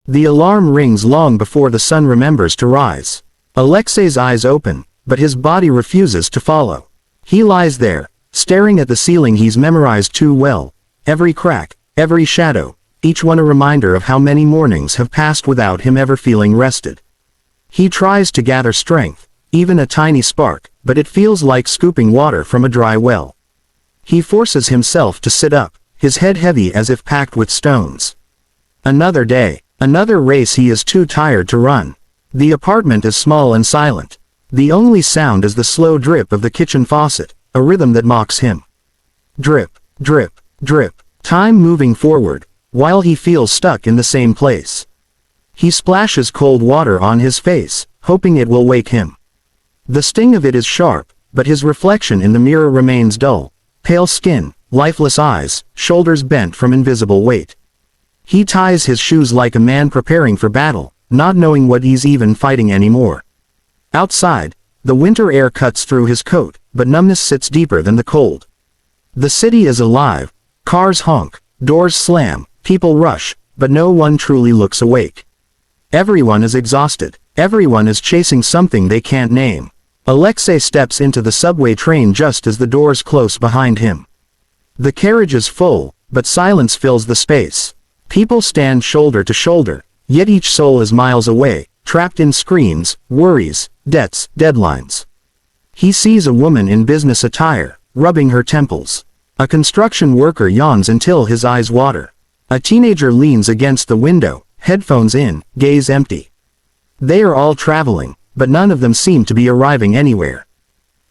The alarm rings long before the sun remembers to rise. Alexei's eyes open, but his body refuses to follow. He lies there, staring at the ceiling he's memorized too well. Every crack, every shadow, each one a reminder of how many mornings have passed without him ever feeling rested. He tries to gather strength, even a tiny spark, but it feels like scooping water from a dry well. He forces himself to sit up, his head heavy as if packed with stones. Another day, another race he is too tired to run. The apartment is small and silent. The only sound is the slow drip of the kitchen faucet, a rhythm that mocks him. Drip, drip, drip, time moving forward, while he feels stuck in the same place. He splashes cold water on his face, hoping it will wake him. The sting of it is sharp, but his reflection in the mirror remains dull. Pale skin, lifeless eyes, shoulders bent from invisible weight. He ties his shoes like a man preparing for battle, not knowing what he's even fighting anymore. Outside, the winter air cuts through his coat, but numbness sits deeper than the cold. The city is alive. Cars honk, doors slam, people rush, but no one truly looks awake. Everyone is exhausted. Everyone is chasing something they can't name. Alexei steps into the subway train just as the doors close behind him. The carriage is full, but silence fills the space. People stand shoulder to shoulder, yet each soul is miles away, trapped in screens, worries, debts, deadlines. He sees a woman in business attire, rubbing her temples. A construction worker yawns until his eyes water. A teenager leans against the window, headphones in, gaze empty. They are all traveling, but none of them seem to be arriving anywhere.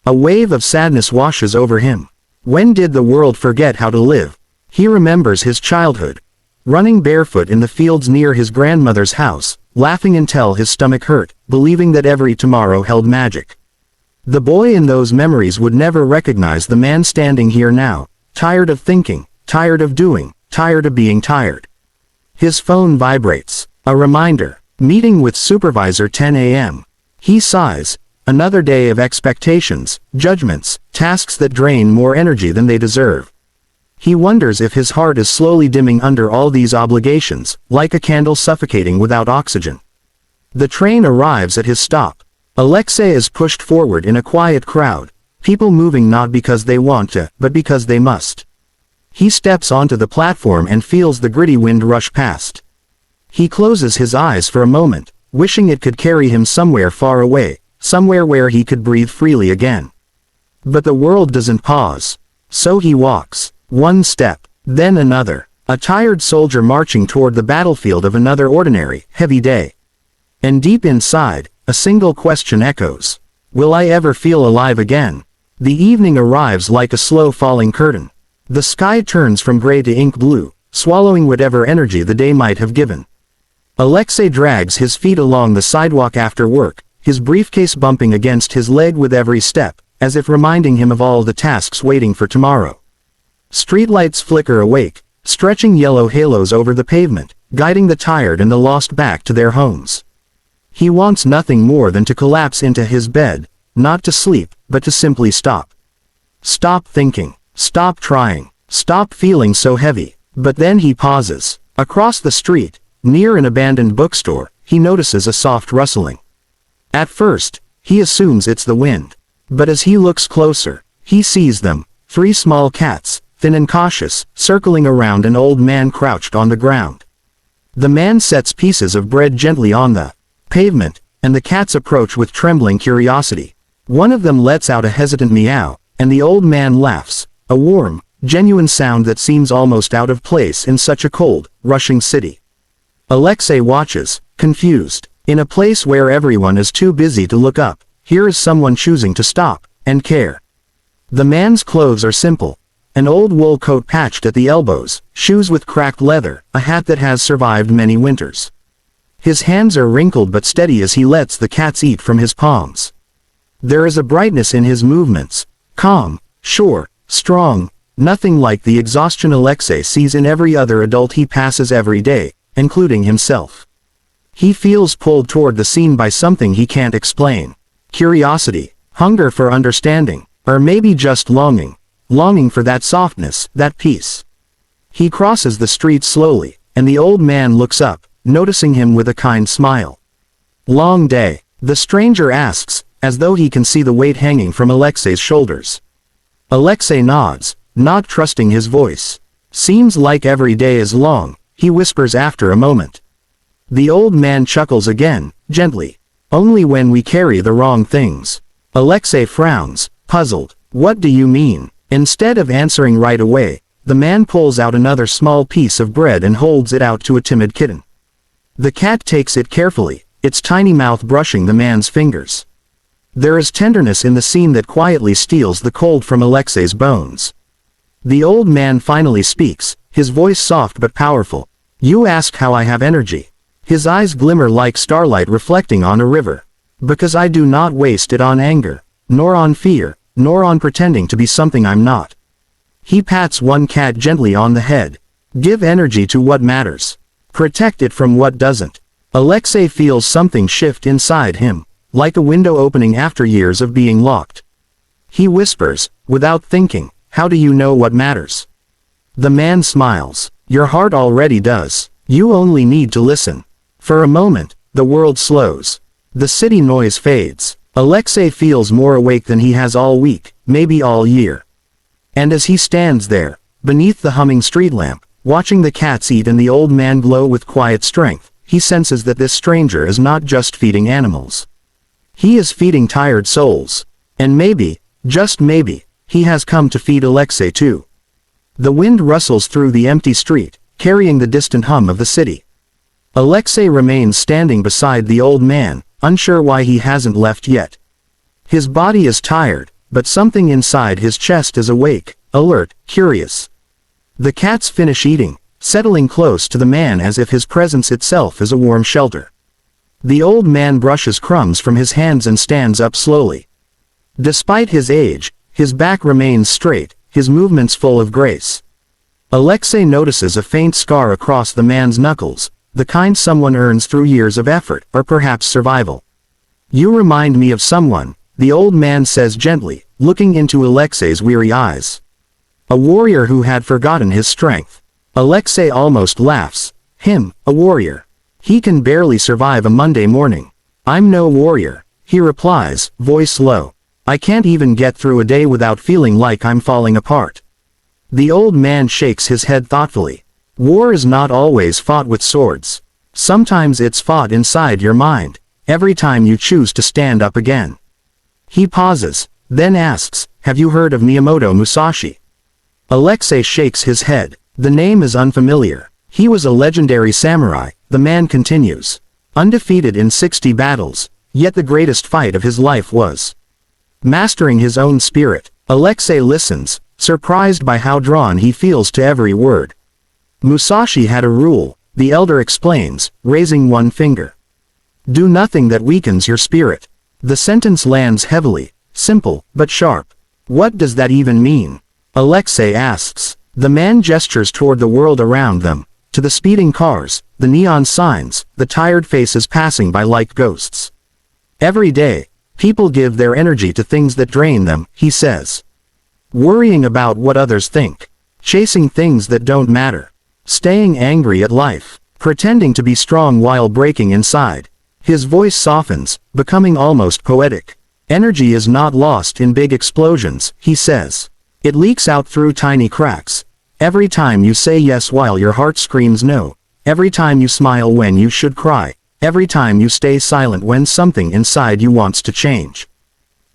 A wave of sadness washes over him. When did the world forget how to live? He remembers his childhood. Running barefoot in the fields near his grandmother's house, laughing until his stomach hurt, believing that every tomorrow held magic. The boy in those memories would never recognize the man standing here now, tired of thinking, tired of doing, tired of being tired. His phone vibrates. A reminder. Meeting with supervisor 10 a.m. He sighs. Another day of expectations, judgments, tasks that drain more energy than they deserve. He wonders if his heart is slowly dimming under all these obligations, like a candle suffocating without oxygen. The train arrives at his stop. Alexei is pushed forward in a quiet crowd, people moving not because they want to, but because they must. He steps onto the platform and feels the gritty wind rush past. He closes his eyes for a moment, wishing it could carry him somewhere far away, somewhere where he could breathe freely again. But the world doesn't pause. So he walks. One step, then another, a tired soldier marching toward the battlefield of another ordinary, heavy day. And deep inside, a single question echoes. Will I ever feel alive again? The evening arrives like a slow falling curtain. The sky turns from gray to ink blue, swallowing whatever energy the day might have given. Alexei drags his feet along the sidewalk after work, his briefcase bumping against his leg with every step, as if reminding him of all the tasks waiting for tomorrow. Streetlights flicker awake, stretching yellow halos over the pavement, guiding the tired and the lost back to their homes. He wants nothing more than to collapse into his bed, not to sleep, but to simply stop. Stop thinking, stop trying, stop feeling so heavy. But then he pauses. Across the street, near an abandoned bookstore, he notices a soft rustling. At first, he assumes it's the wind. But as he looks closer, he sees them, 3 small cats, thin and cautious, circling around an old man crouched on the ground. The man sets pieces of bread gently on the pavement, and the cats approach with trembling curiosity. One of them lets out a hesitant meow, and the old man laughs, a warm, genuine sound that seems almost out of place in such a cold, rushing city. Alexei watches, confused. In a place where everyone is too busy to look up, here is someone choosing to stop and care. The man's clothes are simple. An old wool coat patched at the elbows, shoes with cracked leather, a hat that has survived many winters. His hands are wrinkled but steady as he lets the cats eat from his palms. There is a brightness in his movements, calm, sure, strong, nothing like the exhaustion Alexei sees in every other adult he passes every day, including himself. He feels pulled toward the scene by something he can't explain. Curiosity, hunger for understanding, or maybe just longing for that softness, that peace. He crosses the street slowly, and the old man looks up, noticing him with a kind smile. Long day, the stranger asks, as though he can see the weight hanging from Alexei's shoulders. Alexei nods, not trusting his voice. Seems like every day is long, he whispers after a moment. The old man chuckles again, gently. Only when we carry the wrong things. Alexei frowns, puzzled. What do you mean? Instead of answering right away, the man pulls out another small piece of bread and holds it out to a timid kitten. The cat takes it carefully, its tiny mouth brushing the man's fingers. There is tenderness in the scene that quietly steals the cold from Alexei's bones. The old man finally speaks, his voice soft but powerful. You ask how I have energy. His eyes glimmer like starlight reflecting on a river. Because I do not waste it on anger, nor on fear, nor on pretending to be something I'm not. He pats one cat gently on the head. Give energy to what matters. Protect it from what doesn't. Alexei feels something shift inside him, like a window opening after years of being locked. He whispers, without thinking, how do you know what matters? The man smiles. Your heart already does. You only need to listen. For a moment, the world slows. The city noise fades. Alexei feels more awake than he has all week, maybe all year. And as he stands there, beneath the humming street lamp, watching the cats eat and the old man glow with quiet strength, he senses that this stranger is not just feeding animals. He is feeding tired souls. And maybe, just maybe, he has come to feed Alexei too. The wind rustles through the empty street, carrying the distant hum of the city. Alexei remains standing beside the old man, unsure why he hasn't left yet. His body is tired, but something inside his chest is awake, alert, curious. The cats finish eating, settling close to the man as if his presence itself is a warm shelter. The old man brushes crumbs from his hands and stands up slowly. Despite his age, his back remains straight, his movements full of grace. Alexei notices a faint scar across the man's knuckles, the kind someone earns through years of effort, or perhaps survival. You remind me of someone, the old man says gently, looking into Alexei's weary eyes. A warrior who had forgotten his strength. Alexei almost laughs. Him, a warrior. He can barely survive a Monday morning. I'm no warrior, he replies, voice low. I can't even get through a day without feeling like I'm falling apart. The old man shakes his head thoughtfully. War is not always fought with swords. Sometimes it's fought inside your mind, every time you choose to stand up again. He pauses, then asks, have you heard of Miyamoto Musashi? Alexei shakes his head. The name is unfamiliar. He was a legendary samurai, the man continues. Undefeated in 60 battles, yet the greatest fight of his life was mastering his own spirit. Alexei listens, surprised by how drawn he feels to every word. Musashi had a rule, the elder explains, raising one finger. Do nothing that weakens your spirit. The sentence lands heavily, simple, but sharp. What does that even mean? Alexei asks. The man gestures toward the world around them, to the speeding cars, the neon signs, the tired faces passing by like ghosts. Every day, people give their energy to things that drain them, he says. Worrying about what others think. Chasing things that don't matter. Staying angry at life. Pretending to be strong while breaking inside. His voice softens, becoming almost poetic. Energy is not lost in big explosions, he says. It leaks out through tiny cracks. Every time you say yes while your heart screams no. Every time you smile when you should cry. Every time you stay silent when something inside you wants to change.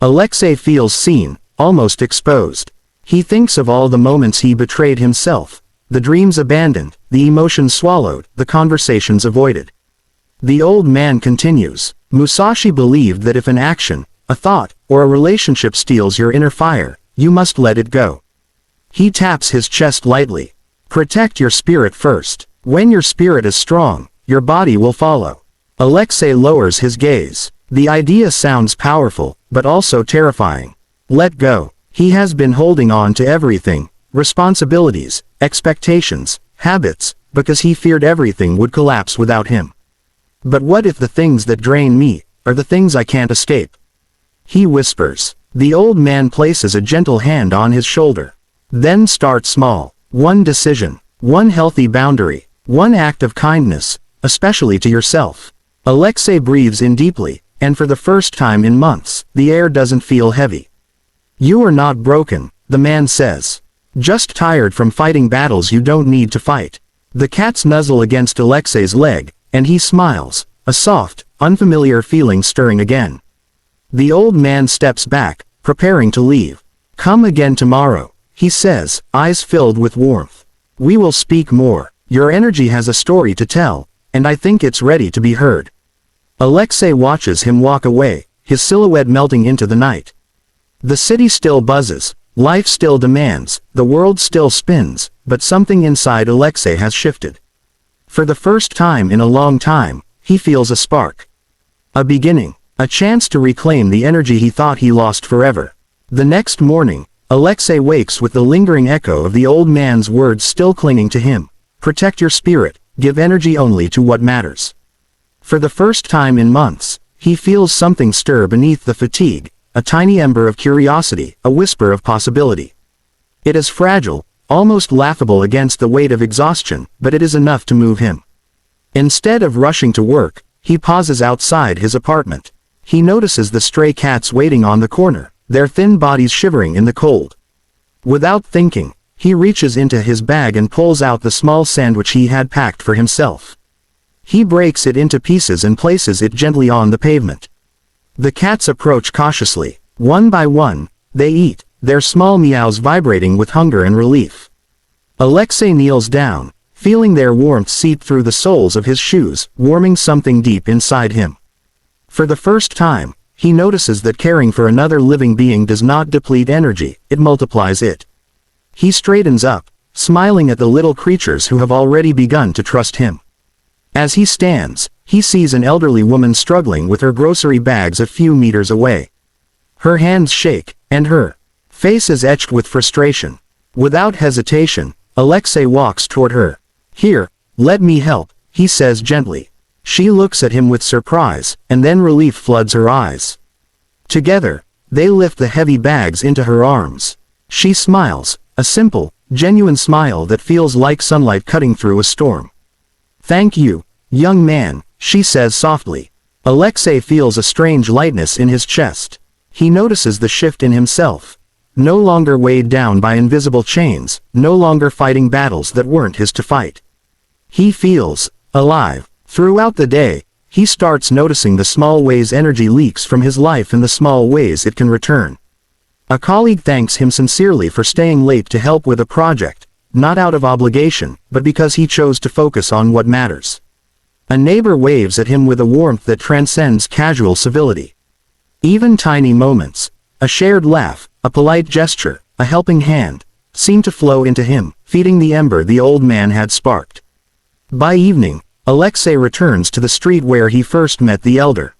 Alexei feels seen, almost exposed. He thinks of all the moments he betrayed himself. The dreams abandoned, the emotions swallowed, the conversations avoided. The old man continues. Musashi believed that if an action, a thought, or a relationship steals your inner fire, you must let it go. He taps his chest lightly. Protect your spirit first. When your spirit is strong, your body will follow. Alexei lowers his gaze. The idea sounds powerful, but also terrifying. Let go. He has been holding on to everything, responsibilities, expectations, habits, because he feared everything would collapse without him. But what if the things that drain me are the things I can't escape? He whispers. The old man places a gentle hand on his shoulder. Then start small. One decision, one healthy boundary, one act of kindness, especially to yourself. Alexei breathes in deeply, and for the first time in months, the air doesn't feel heavy. You are not broken, the man says. Just tired from fighting battles you don't need to fight. The cats nuzzle against Alexei's leg, and he smiles, a soft, unfamiliar feeling stirring again. The old man steps back, preparing to leave. Come again tomorrow, he says, eyes filled with warmth. We will speak more. Your energy has a story to tell, and I think it's ready to be heard. Alexei watches him walk away, his silhouette melting into the night. The city still buzzes, life still demands, the world still spins, but something inside Alexei has shifted. For the first time in a long time, he feels a spark. A beginning, a chance to reclaim the energy he thought he lost forever. The next morning, Alexei wakes with the lingering echo of the old man's words still clinging to him. Protect your spirit, give energy only to what matters. For the first time in months, he feels something stir beneath the fatigue, a tiny ember of curiosity, a whisper of possibility. It is fragile, almost laughable against the weight of exhaustion, but it is enough to move him. Instead of rushing to work, he pauses outside his apartment. He notices the stray cats waiting on the corner, their thin bodies shivering in the cold. Without thinking, he reaches into his bag and pulls out the small sandwich he had packed for himself. He breaks it into pieces and places it gently on the pavement. The cats approach cautiously. One by one, they eat, their small meows vibrating with hunger and relief. Alexei kneels down, feeling their warmth seep through the soles of his shoes, warming something deep inside him. For the first time, he notices that caring for another living being does not deplete energy, it multiplies it. He straightens up, smiling at the little creatures who have already begun to trust him. As he stands, he sees an elderly woman struggling with her grocery bags a few meters away. Her hands shake, and her face is etched with frustration. Without hesitation, Alexei walks toward her. Here, let me help, he says gently. She looks at him with surprise, and then relief floods her eyes. Together, they lift the heavy bags into her arms. She smiles, a simple, genuine smile that feels like sunlight cutting through a storm. Thank you, young man, she says softly. Alexei feels a strange lightness in his chest. He notices the shift in himself. No longer weighed down by invisible chains, no longer fighting battles that weren't his to fight. He feels alive. Throughout the day, he starts noticing the small ways energy leaks from his life and the small ways it can return. A colleague thanks him sincerely for staying late to help with a project, not out of obligation, but because he chose to focus on what matters. A neighbor waves at him with a warmth that transcends casual civility. Even tiny moments, a shared laugh, a polite gesture, a helping hand, seem to flow into him, feeding the ember the old man had sparked. By evening, Alexei returns to the street where he first met the elder.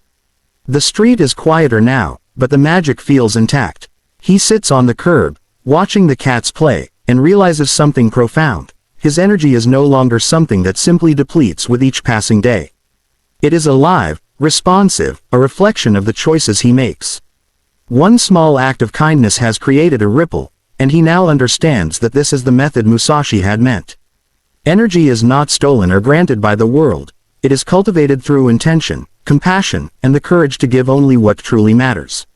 The street is quieter now, but the magic feels intact. He sits on the curb, watching the cats play, and realizes something profound. His energy is no longer something that simply depletes with each passing day. It is alive, responsive, a reflection of the choices he makes. One small act of kindness has created a ripple, and he now understands that this is the method Musashi had meant. Energy is not stolen or granted by the world, it is cultivated through intention, compassion, and the courage to give only what truly matters.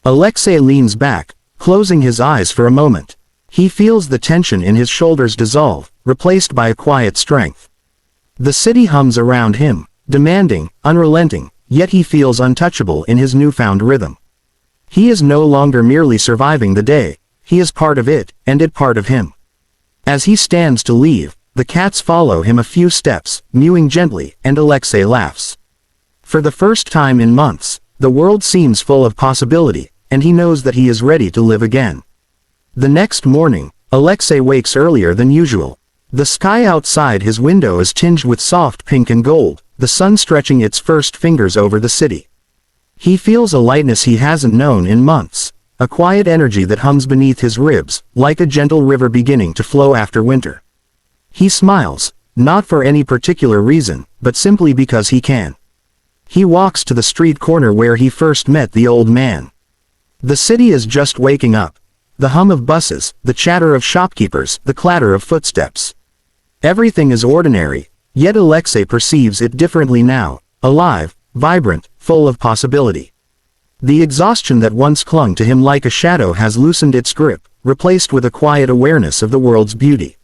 Alexei leans back, closing his eyes for a moment. He feels the tension in his shoulders dissolve, replaced by a quiet strength. The city hums around him, demanding, unrelenting, yet he feels untouchable in his newfound rhythm. He is no longer merely surviving the day, he is part of it, and it part of him. As he stands to leave, the cats follow him a few steps, mewing gently, and Alexei laughs. For the first time in months, the world seems full of possibility, and he knows that he is ready to live again. The next morning, Alexei wakes earlier than usual. The sky outside his window is tinged with soft pink and gold, the sun stretching its first fingers over the city. He feels a lightness he hasn't known in months, a quiet energy that hums beneath his ribs, like a gentle river beginning to flow after winter. He smiles, not for any particular reason, but simply because he can. He walks to the street corner where he first met the old man. The city is just waking up. The hum of buses, the chatter of shopkeepers, the clatter of footsteps. Everything is ordinary, Yet Alexei perceives it differently now, alive, vibrant, full of possibility. The exhaustion that once clung to him like a shadow has loosened its grip, replaced with a quiet awareness of the world's beauty.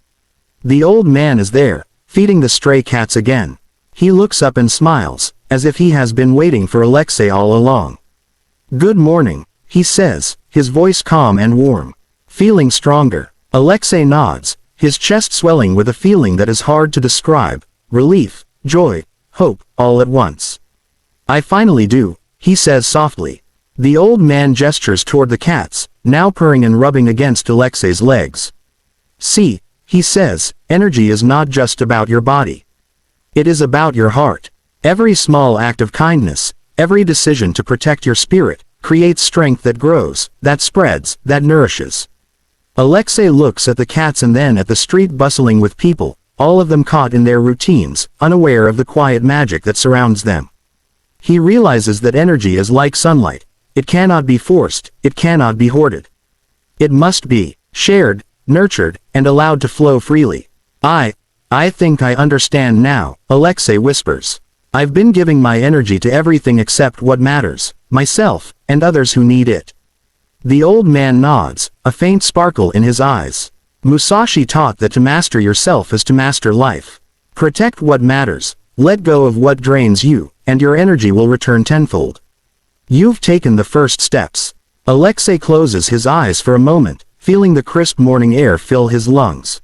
The old man is there, feeding the stray cats again. He looks up and smiles, as if he has been waiting for Alexei all along. "Good morning," he says, his voice calm and warm. "Feeling stronger?" Alexei nods, his chest swelling with a feeling that is hard to describe, relief, joy, hope, all at once. "I finally do," he says softly. The old man gestures toward the cats, now purring and rubbing against Alexei's legs. "See," he says, "energy is not just about your body. It is about your heart. Every small act of kindness, every decision to protect your spirit, creates strength that grows, that spreads, that nourishes." Alexei looks at the cats and then at the street bustling with people, all of them caught in their routines, unaware of the quiet magic that surrounds them. He realizes that energy is like sunlight. It cannot be forced, it cannot be hoarded. It must be shared, nurtured, and allowed to flow freely. I think I understand now," Alexei whispers. "I've been giving my energy to everything except what matters, myself, and others who need it." The old man nods, a faint sparkle in his eyes. Musashi taught that to master yourself is to master life. Protect what matters, let go of what drains you, and your energy will return tenfold. You've taken the first steps. Alexei closes his eyes for a moment, feeling the crisp morning air fill his lungs.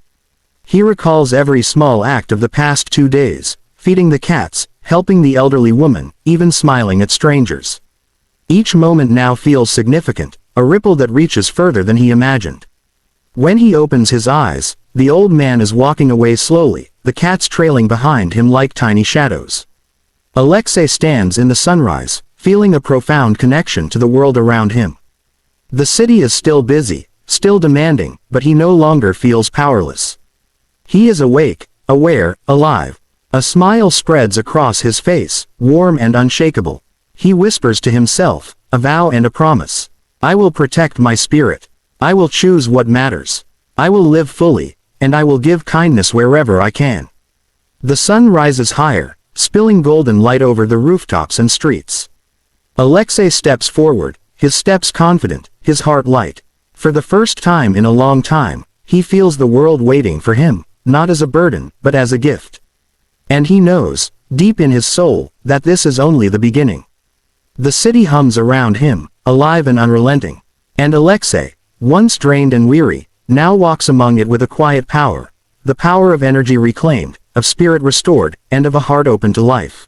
He recalls every small act of the past 2 days, feeding the cats, helping the elderly woman, even smiling at strangers. Each moment now feels significant, a ripple that reaches further than he imagined. When he opens his eyes, the old man is walking away slowly, the cats trailing behind him like tiny shadows. Alexei stands in the sunrise, feeling a profound connection to the world around him. The city is still busy, still demanding, but he no longer feels powerless. He is awake, aware, alive. A smile spreads across his face, warm and unshakable. He whispers to himself, a vow and a promise. "I will protect my spirit. I will choose what matters. I will live fully, and I will give kindness wherever I can." The sun rises higher, spilling golden light over the rooftops and streets. Alexei steps forward, his steps confident, his heart light. For the first time in a long time, he feels the world waiting for him, not as a burden, but as a gift. And he knows, deep in his soul, that this is only the beginning. The city hums around him, alive and unrelenting. And Alexei, once drained and weary, now walks among it with a quiet power, the power of energy reclaimed, of spirit restored, and of a heart open to life.